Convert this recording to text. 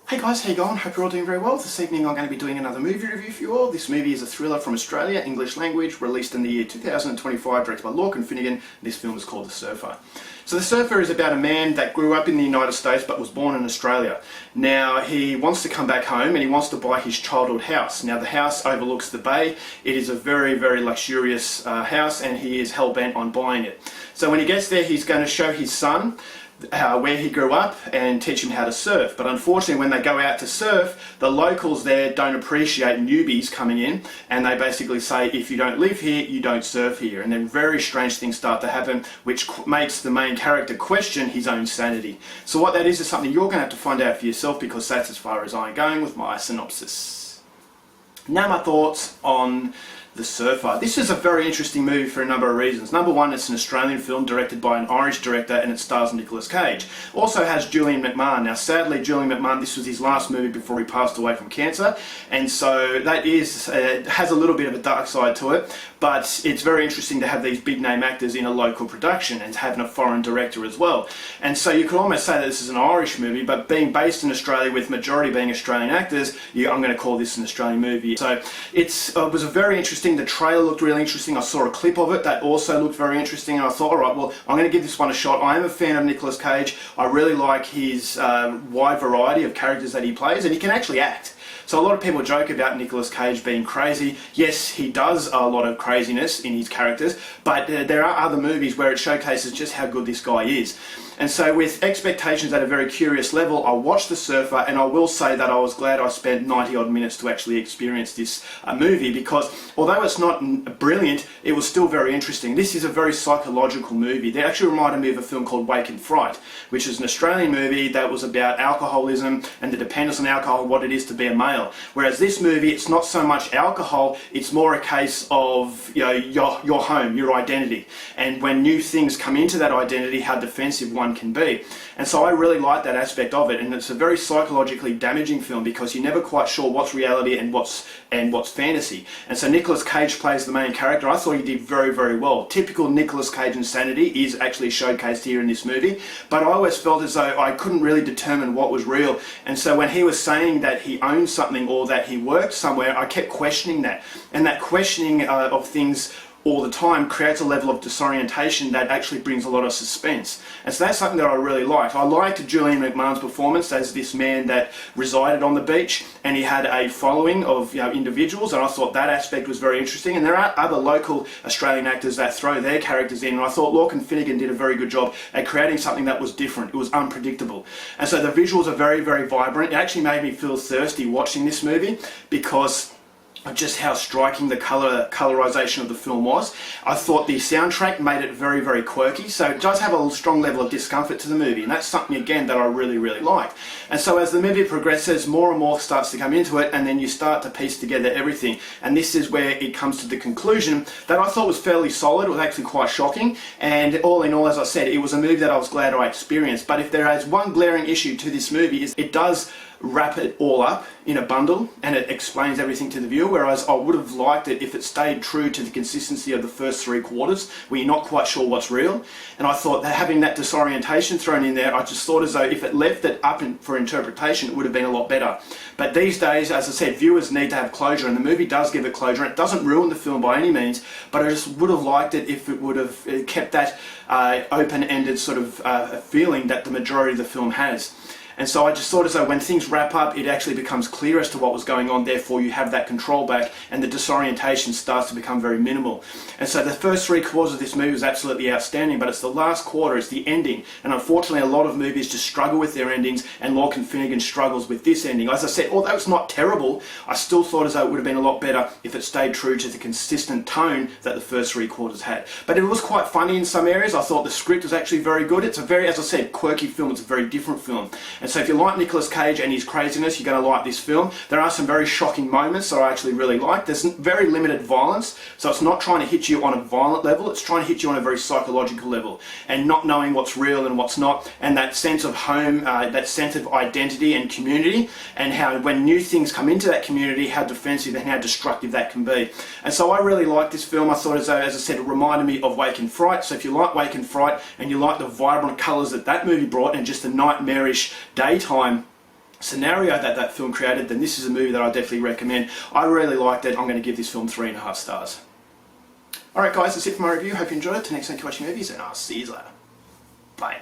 Hey guys, how you going? Hope you're all doing very well. This evening I'm going to be doing another movie review for you all. This movie is a thriller from Australia, English language, released in the year 2025, directed by Lorcan Finnegan. This film is called The Surfer. So The Surfer is about a man that grew up in the United States but was born in Australia. Now he wants to come back home and he wants to buy his childhood house. Now the house overlooks the bay. It is a very, very luxurious house and he is hell-bent on buying it. So when he gets there, he's going to show his son where he grew up and teach him how to surf. But unfortunately when they go out to surf, the locals there don't appreciate newbies coming in, and they basically say, if you don't live here, you don't surf here. And then very strange things start to happen, which makes the main character question his own sanity. So what that is something you're going to have to find out for yourself, because that's as far as I'm going with my synopsis. Now my thoughts on The Surfer. This is a very interesting movie for a number of reasons. Number one, it's an Australian film directed by an Irish director and it stars Nicolas Cage. Also has Julian McMahon. Now sadly, Julian McMahon, this was his last movie before he passed away from cancer, and so that has a little bit of a dark side to it, but it's very interesting to have these big name actors in a local production and having a foreign director as well. And so you could almost say that this is an Irish movie, but being based in Australia with majority being Australian actors, I'm going to call this an Australian movie. So it was a very interesting. The trailer looked really interesting. I saw a clip of it that also looked very interesting, and I thought, alright, well, I'm going to give this one a shot. I am a fan of Nicolas Cage. I really like his wide variety of characters that he plays, and he can actually act. So a lot of people joke about Nicolas Cage being crazy. Yes, he does a lot of craziness in his characters, but there are other movies where it showcases just how good this guy is. And so with expectations at a very curious level, I watched The Surfer, and I will say that I was glad I spent 90 odd minutes to actually experience this movie, because although it's not brilliant, it was still very interesting. This is a very psychological movie. They actually reminded me of a film called Wake and Fright, which is an Australian movie that was about alcoholism and the dependence on alcohol and what it is to be a male. Whereas this movie, it's not so much alcohol, it's more a case of your home, your identity, and when new things come into that identity, how defensive one can be. And so I really like that aspect of it, and it's a very psychologically damaging film because you're never quite sure what's reality and what's fantasy. And so Nicolas Cage plays the main character. I thought he did very, very well. Typical Nicolas Cage insanity is actually showcased here in this movie, but I always felt as though I couldn't really determine what was real. And so when he was saying that he owned something or that he worked somewhere, I kept questioning that. And that questioning of things all the time creates a level of disorientation that actually brings a lot of suspense. And so that's something that I really liked. I liked Julian McMahon's performance as this man that resided on the beach, and he had a following of individuals, and I thought that aspect was very interesting. And there are other local Australian actors that throw their characters in, and I thought Lorcan Finnegan did a very good job at creating something that was different. It was unpredictable. And so the visuals are very, very vibrant. It actually made me feel thirsty watching this movie because of just how striking the colorization of the film was. I thought the soundtrack made it very, very quirky, so it does have a strong level of discomfort to the movie, and that's something again that I really, really like. And so as the movie progresses, more and more starts to come into it, and then you start to piece together everything, and this is where it comes to the conclusion that I thought was fairly solid. It was actually quite shocking, and all in all, as I said, it was a movie that I was glad I experienced. But if there is one glaring issue to this movie, is it does wrap it all up in a bundle and it explains everything to the viewer, whereas I would have liked it if it stayed true to the consistency of the first 3 quarters where you're not quite sure what's real. And I thought that having that disorientation thrown in there, I just thought as though if it left it up for interpretation, it would have been a lot better. But these days, as I said, viewers need to have closure, and the movie does give it closure. It doesn't ruin the film by any means, but I just would have liked it if it would have kept that open-ended sort of feeling that the majority of the film has. And so I just thought as though when things wrap up, it actually becomes clear as to what was going on, therefore you have that control back and the disorientation starts to become very minimal. And so the first 3 quarters of this movie was absolutely outstanding, but it's the last quarter, it's the ending. And unfortunately a lot of movies just struggle with their endings, and Lorcan Finnegan struggles with this ending. As I said, although it's not terrible, I still thought as though it would have been a lot better if it stayed true to the consistent tone that the first 3 quarters had. But it was quite funny in some areas. I thought the script was actually very good. It's a very, as I said, quirky film. It's a very different film. And so if you like Nicolas Cage and his craziness, you're going to like this film. There are some very shocking moments that I actually really like. There's very limited violence, so it's not trying to hit you on a violent level, it's trying to hit you on a very psychological level, and not knowing what's real and what's not, and that sense of home, that sense of identity and community, and how when new things come into that community, how defensive and how destructive that can be. And so I really liked this film. I thought, as I said, it reminded me of Wake and Fright. So if you like Wake and Fright and you like the vibrant colours that that movie brought and just the nightmarish daytime scenario that that film created, then this is a movie that I definitely recommend. I really liked it. I'm going to give this film 3.5 stars. Alright guys, that's it for my review. Hope you enjoyed it. Till next time, keep watching movies, and I'll see you later. Bye.